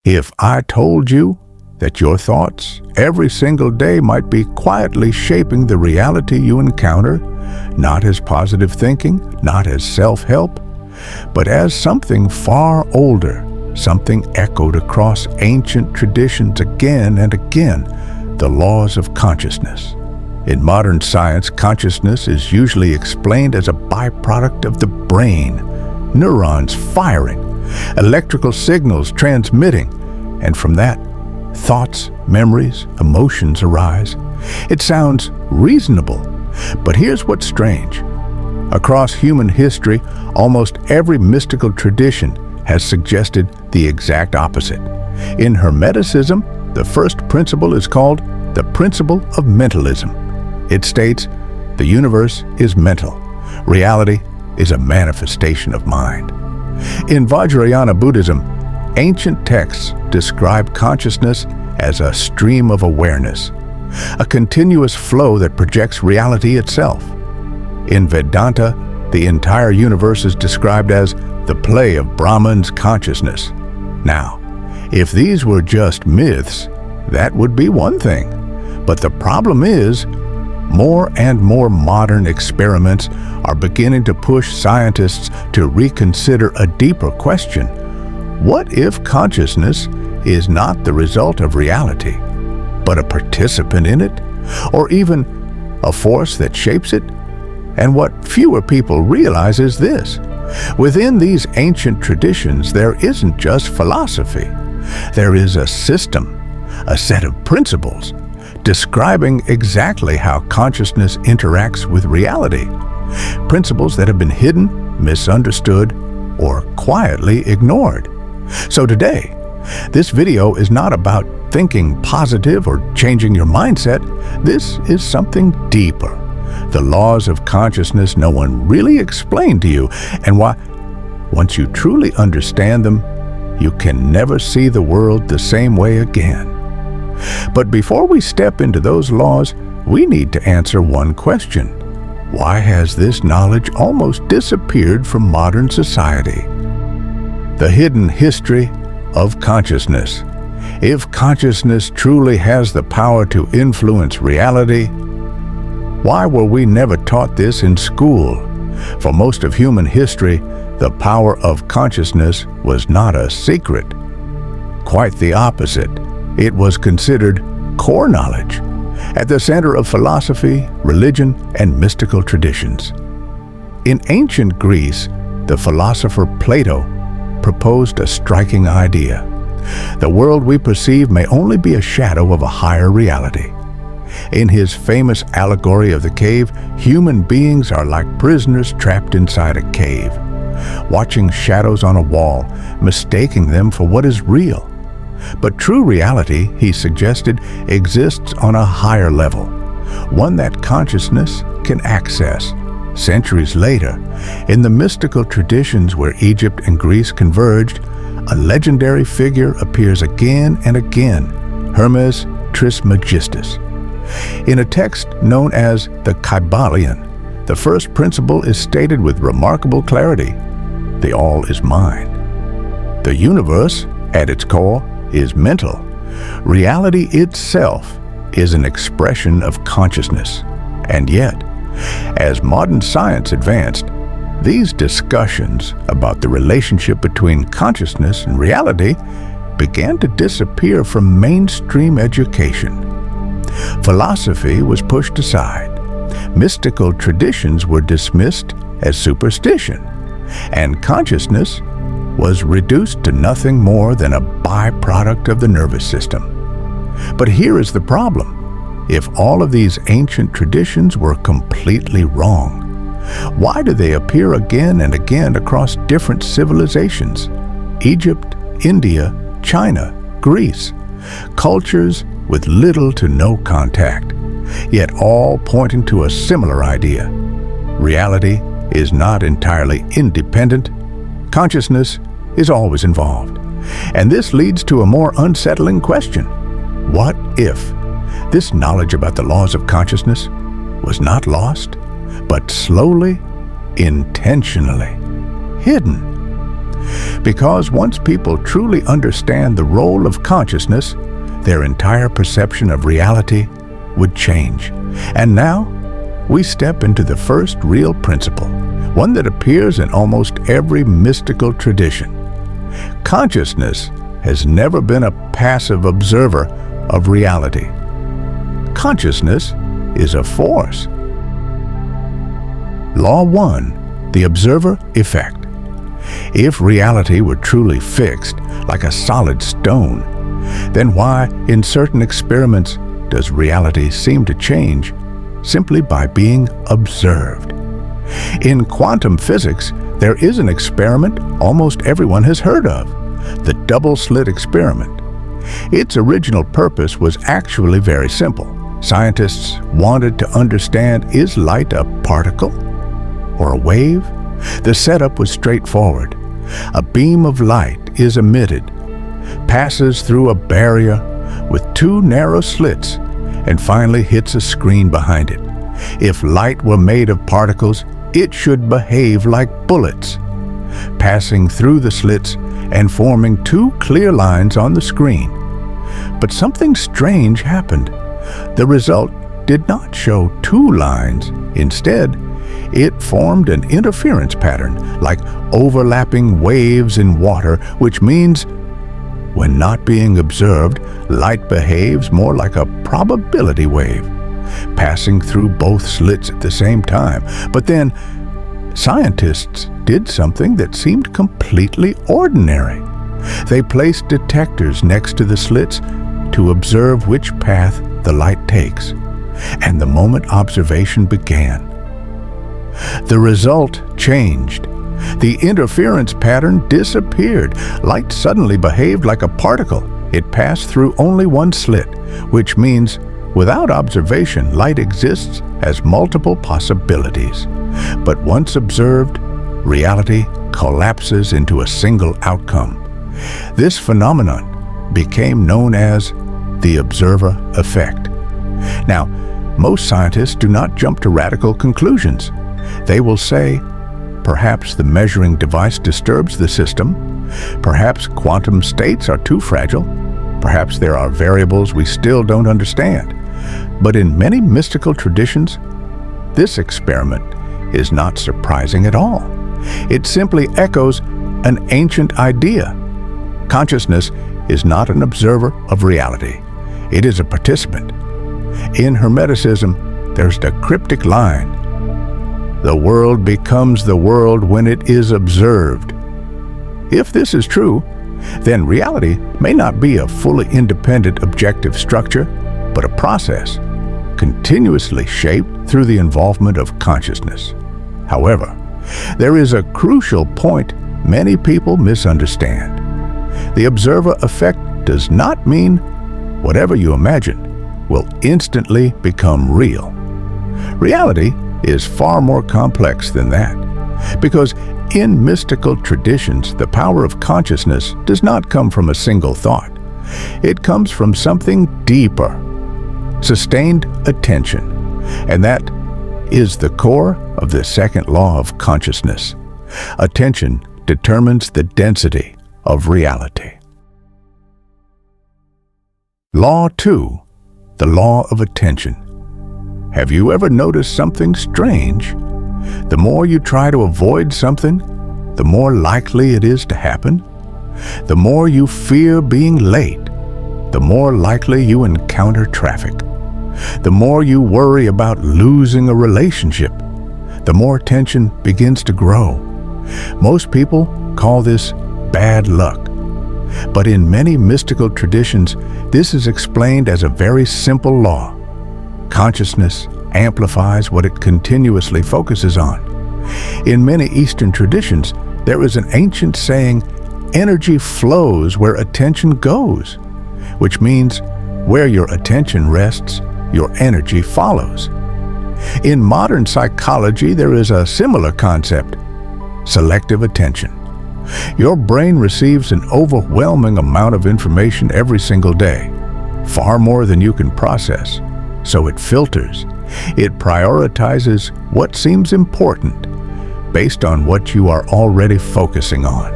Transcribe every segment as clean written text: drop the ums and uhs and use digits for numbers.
If I told you that your thoughts every single day might be quietly shaping the reality you encounter, not as positive thinking, not as self-help, but as something far older, something echoed across ancient traditions again and again, the laws of consciousness. In modern science, consciousness is usually explained as a byproduct of the brain, neurons firing, electrical signals transmitting, and from that, thoughts, memories, emotions arise. It sounds reasonable, but here's what's strange. Across human history, almost every mystical tradition has suggested the exact opposite. In Hermeticism, the first principle is called the principle of mentalism. It states, the universe is mental. Reality is a manifestation of mind. In Vajrayana Buddhism, ancient texts describe consciousness as a stream of awareness, a continuous flow that projects reality itself. In Vedanta, the entire universe is described as the play of Brahman's consciousness. Now, if these were just myths, that would be one thing. But the problem is, more and more modern experiments are beginning to push scientists to reconsider a deeper question. What if consciousness is not the result of reality, but a participant in it, or even a force that shapes it? And what fewer people realize is this. Within these ancient traditions, there isn't just philosophy. There is a system, a set of principles, describing exactly how consciousness interacts with reality. Principles that have been hidden, misunderstood, or quietly ignored. So today, this video is not about thinking positive or changing your mindset. This is something deeper. The laws of consciousness no one really explained to you, and why, once you truly understand them, you can never see the world the same way again. But before we step into those laws, we need to answer one question. Why has this knowledge almost disappeared from modern society? The hidden history of consciousness. If consciousness truly has the power to influence reality, why were we never taught this in school? For most of human history, the power of consciousness was not a secret. Quite the opposite. It was considered core knowledge, at the center of philosophy, religion, and mystical traditions. In ancient Greece, the philosopher Plato proposed a striking idea. The world we perceive may only be a shadow of a higher reality. In his famous allegory of the cave, human beings are like prisoners trapped inside a cave, watching shadows on a wall, mistaking them for what is real. But true reality, he suggested, exists on a higher level, one that consciousness can access. Centuries later, in the mystical traditions where Egypt and Greece converged, a legendary figure appears again and again, Hermes Trismegistus. In a text known as the Kybalion, the first principle is stated with remarkable clarity. The all is mind. The universe, at its core, is mental. Reality itself is an expression of consciousness. And yet, as modern science advanced, these discussions about the relationship between consciousness and reality began to disappear from mainstream education. Philosophy was pushed aside. Mystical traditions were dismissed as superstition, and consciousness was reduced to nothing more than a byproduct of the nervous system. But here is the problem. If all of these ancient traditions were completely wrong, why do they appear again and again across different civilizations? Egypt, India, China, Greece, cultures with little to no contact, yet all pointing to a similar idea. Reality is not entirely independent. Consciousness is always involved. And this leads to a more unsettling question. What if this knowledge about the laws of consciousness was not lost, but slowly, intentionally hidden? Because once people truly understand the role of consciousness, their entire perception of reality would change. And now, we step into the first real principle, one that appears in almost every mystical tradition. Consciousness has never been a passive observer of reality. Consciousness is a force. Law 1, the observer effect. If reality were truly fixed, like a solid stone, then why, in certain experiments, does reality seem to change simply by being observed? In quantum physics, there is an experiment almost everyone has heard of, the double-slit experiment. Its original purpose was actually very simple. Scientists wanted to understand, is light a particle or a wave? The setup was straightforward. A beam of light is emitted, passes through a barrier with two narrow slits, and finally hits a screen behind it. If light were made of particles, it should behave like bullets, passing through the slits and forming two clear lines on the screen. But something strange happened. The result did not show two lines. Instead, it formed an interference pattern, like overlapping waves in water, which means when not being observed, light behaves more like a probability wave, passing through both slits at the same time. But then, scientists did something that seemed completely ordinary. They placed detectors next to the slits to observe which path the light takes. And the moment observation began, the result changed. The interference pattern disappeared. Light suddenly behaved like a particle. It passed through only one slit, which means without observation, light exists as multiple possibilities. But once observed, reality collapses into a single outcome. This phenomenon became known as the observer effect. Now, most scientists do not jump to radical conclusions. They will say, perhaps the measuring device disturbs the system, perhaps quantum states are too fragile, perhaps there are variables we still don't understand. But in many mystical traditions, this experiment is not surprising at all. It simply echoes an ancient idea. Consciousness is not an observer of reality. It is a participant. In Hermeticism, there's the cryptic line, "The world becomes the world when it is observed." If this is true, then reality may not be a fully independent objective structure, but a process, continuously shaped through the involvement of consciousness. However, there is a crucial point many people misunderstand. The observer effect does not mean whatever you imagine will instantly become real. Reality is far more complex than that, because in mystical traditions, the power of consciousness does not come from a single thought. It comes from something deeper, sustained attention, and that is the core of the second law of consciousness. Attention determines the density of reality. Law 2, the law of attention. Have you ever noticed something strange? The more you try to avoid something, the more likely it is to happen. The more you fear being late, the more likely you encounter traffic. The more you worry about losing a relationship, the more tension begins to grow. Most people call this bad luck. But in many mystical traditions, this is explained as a very simple law. Consciousness amplifies what it continuously focuses on. In many Eastern traditions, there is an ancient saying, "Energy flows where attention goes," which means where your attention rests, your energy follows. In modern psychology, there is a similar concept, selective attention. Your brain receives an overwhelming amount of information every single day, far more than you can process. So it filters. It prioritizes what seems important based on what you are already focusing on.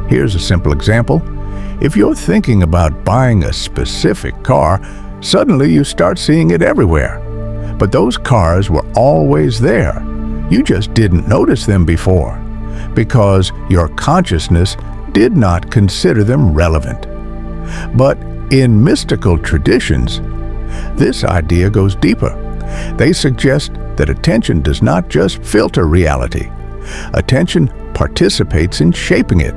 Here's a simple example. If you're thinking about buying a specific car, suddenly you start seeing it everywhere. But those cars were always there. You just didn't notice them before, because your consciousness did not consider them relevant. But in mystical traditions, this idea goes deeper. They suggest that attention does not just filter reality. Attention participates in shaping it.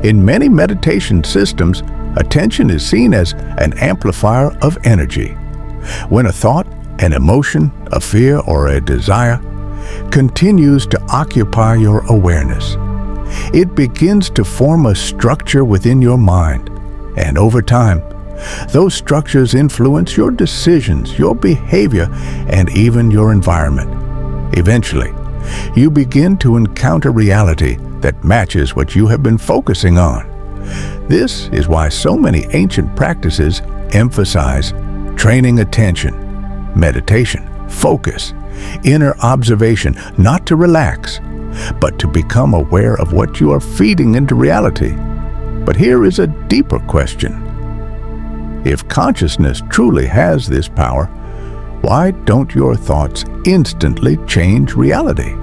In many meditation systems, attention is seen as an amplifier of energy. When a thought, an emotion, a fear, or a desire continues to occupy your awareness, it begins to form a structure within your mind. And over time, those structures influence your decisions, your behavior, and even your environment. Eventually, you begin to encounter reality that matches what you have been focusing on. This is why so many ancient practices emphasize training attention, meditation, focus, inner observation, not to relax, but to become aware of what you are feeding into reality. But here is a deeper question. If consciousness truly has this power, why don't your thoughts instantly change reality?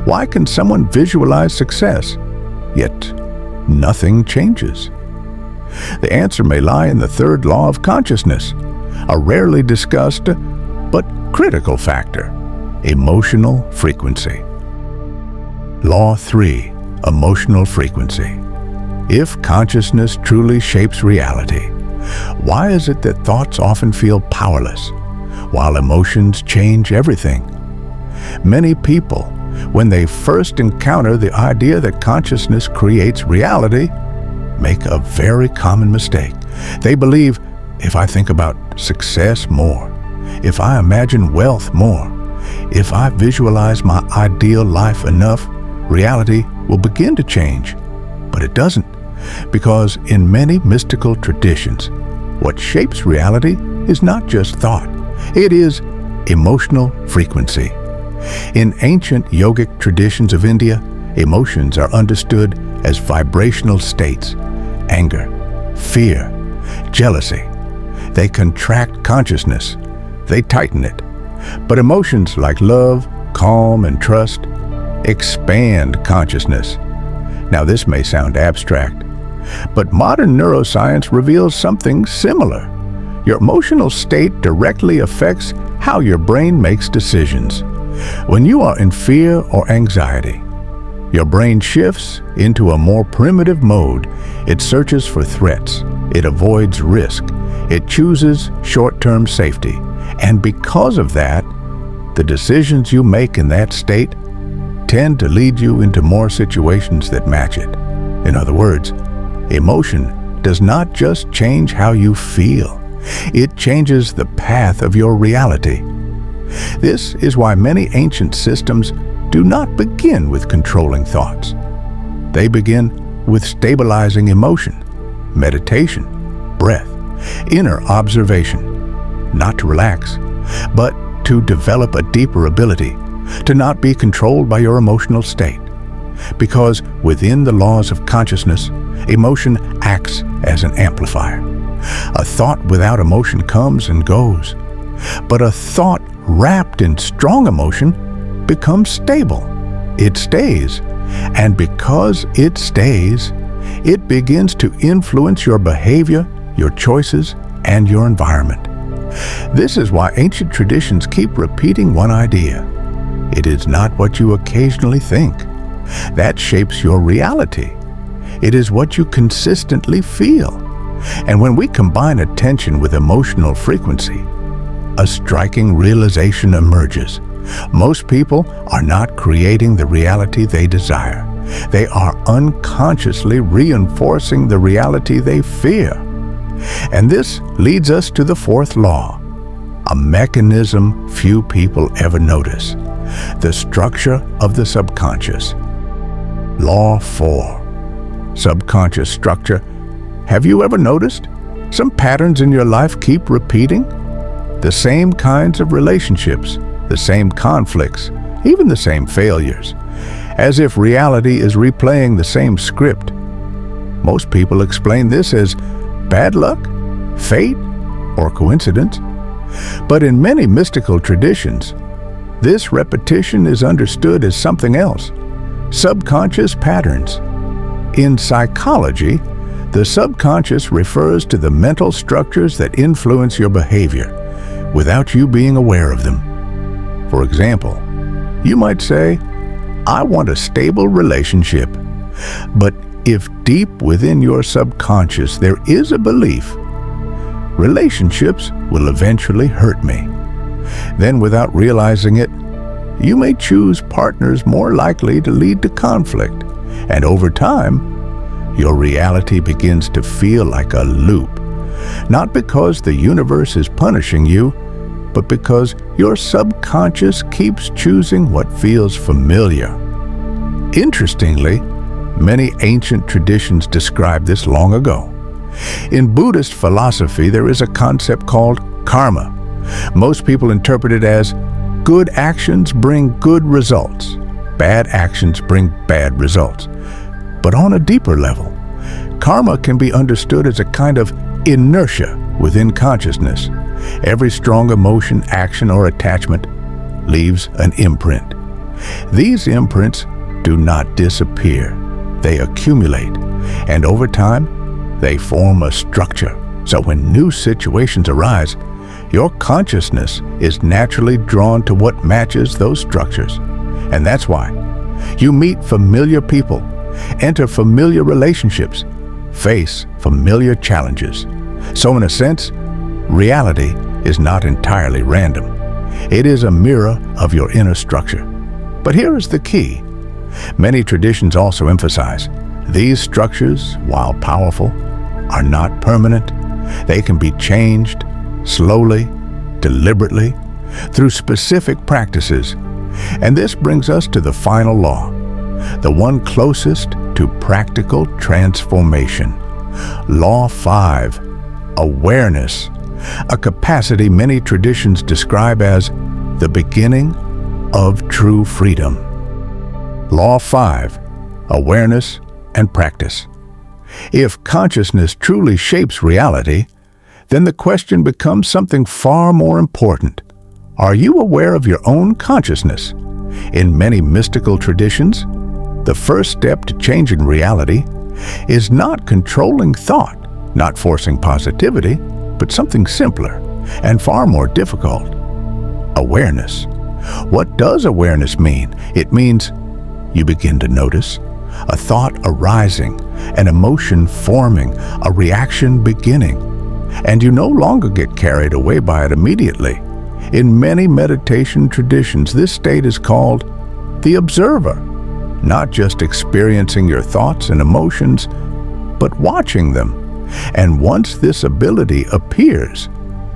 Why can someone visualize success, yet nothing changes? The answer may lie in the third law of consciousness, a rarely discussed but critical factor: emotional frequency. Law 3. Emotional frequency. If consciousness truly shapes reality, why is it that thoughts often feel powerless, while emotions change everything? Many people, when they first encounter the idea that consciousness creates reality, make a very common mistake. They believe, if I think about success more, if I imagine wealth more, if I visualize my ideal life enough, reality will begin to change. But it doesn't, because in many mystical traditions, what shapes reality is not just thought, it is emotional frequency. In ancient yogic traditions of India, emotions are understood as vibrational states: anger, fear, jealousy. They contract consciousness, they tighten it. But emotions like love, calm, and trust expand consciousness. Now, this may sound abstract, but modern neuroscience reveals something similar. Your emotional state directly affects how your brain makes decisions. When you are in fear or anxiety, your brain shifts into a more primitive mode. It searches for threats, it avoids risk, it chooses short-term safety. And because of that, the decisions you make in that state tend to lead you into more situations that match it. In other words, emotion does not just change how you feel, it changes the path of your reality. This is why many ancient systems do not begin with controlling thoughts. They begin with stabilizing emotion, meditation, breath, inner observation, not to relax, but to develop a deeper ability to not be controlled by your emotional state. Because within the laws of consciousness, emotion acts as an amplifier. A thought without emotion comes and goes, but a thought wrapped in strong emotion becomes stable. It stays, and because it stays, it begins to influence your behavior, your choices, and your environment. This is why ancient traditions keep repeating one idea. It is not what you occasionally think that shapes your reality. It is what you consistently feel. And when we combine attention with emotional frequency, a striking realization emerges. Most people are not creating the reality they desire. They are unconsciously reinforcing the reality they fear. And this leads us to the fourth law, a mechanism few people ever notice: the structure of the subconscious. Law 4. Subconscious structure. Have you ever noticed some patterns in your life keep repeating? The same kinds of relationships, the same conflicts, even the same failures. As if reality is replaying the same script, Most people explain this as bad luck, fate, or coincidence. But in many mystical traditions, this repetition is understood as something else: subconscious patterns. In psychology, the subconscious refers to the mental structures that influence your behavior without you being aware of them. For example, you might say, "I want a stable relationship," but if deep within your subconscious there is a belief, "Relationships will eventually hurt me," then without realizing it, you may choose partners more likely to lead to conflict, and over time, your reality begins to feel like a loop, not because the universe is punishing you, but because your subconscious keeps choosing what feels familiar. Interestingly, many ancient traditions described this long ago. In Buddhist philosophy, there is a concept called karma. Most people interpret it as good actions bring good results, bad actions bring bad results. But on a deeper level, karma can be understood as a kind of inertia within consciousness. Every strong emotion, action, or attachment leaves an imprint. These imprints do not disappear. They accumulate, and over time, they form a structure. So when new situations arise, your consciousness is naturally drawn to what matches those structures. And that's why you meet familiar people, enter familiar relationships, face familiar challenges. So in a sense, reality is not entirely random. It is a mirror of your inner structure. But here is the key. Many traditions also emphasize these structures, while powerful, are not permanent. They can be changed slowly, deliberately, through specific practices. And this brings us to the final law, the one closest to practical transformation. Law 5, awareness, a capacity many traditions describe as the beginning of true freedom. Law 5, awareness and practice. If consciousness truly shapes reality, then the question becomes something far more important. Are you aware of your own consciousness? In many mystical traditions, the first step to changing reality is not controlling thought, not forcing positivity, but something simpler and far more difficult: awareness. What does awareness mean? It means you begin to notice a thought arising, an emotion forming, a reaction beginning, and you no longer get carried away by it immediately. In many meditation traditions, this state is called the observer, not just experiencing your thoughts and emotions, but watching them. And once this ability appears,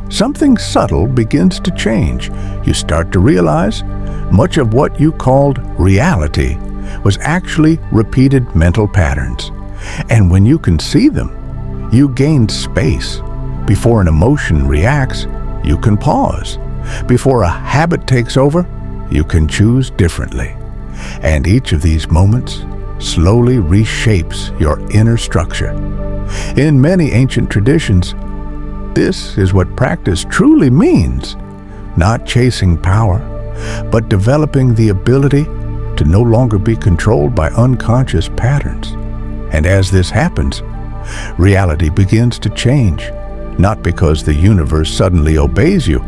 something subtle begins to change. You start to realize much of what you called reality was actually repeated mental patterns. And when you can see them, you gain space. Before an emotion reacts, you can pause. Before a habit takes over, you can choose differently. And each of these moments slowly reshapes your inner structure. In many ancient traditions, this is what practice truly means: not chasing power, but developing the ability to no longer be controlled by unconscious patterns. And as this happens, reality begins to change, not because the universe suddenly obeys you,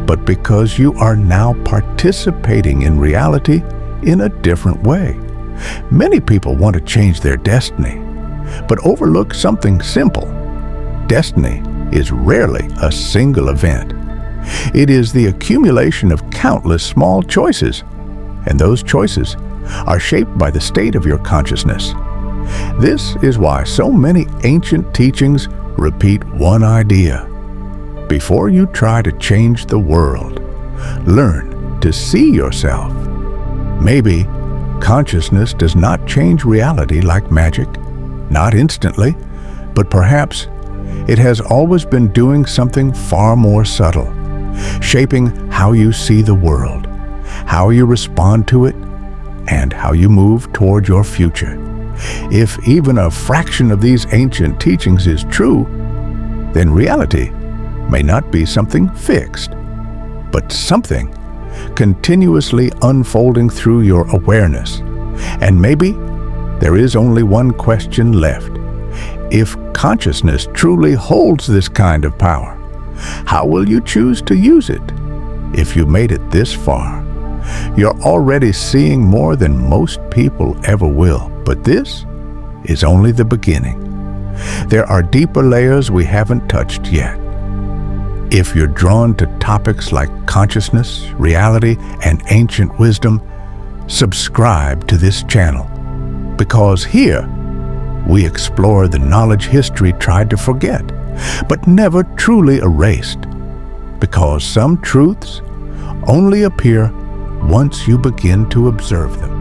but because you are now participating in reality in a different way. Many people want to change their destiny, but overlook something simple. Destiny is rarely a single event. It is the accumulation of countless small choices, and those choices are shaped by the state of your consciousness. This is why so many ancient teachings repeat one idea. Before you try to change the world, learn to see yourself. Maybe consciousness does not change reality like magic, not instantly, but perhaps it has always been doing something far more subtle, shaping how you see the world, how you respond to it, and how you move toward your future. If even a fraction of these ancient teachings is true, then reality may not be something fixed, but something continuously unfolding through your awareness. And maybe there is only one question left. If consciousness truly holds this kind of power, how will you choose to use it? If you made it this far, you're already seeing more than most people ever will. But this is only the beginning. There are deeper layers we haven't touched yet. If you're drawn to topics like consciousness, reality, and ancient wisdom, subscribe to this channel, because here we explore the knowledge history tried to forget, but never truly erased, because some truths only appear once you begin to observe them.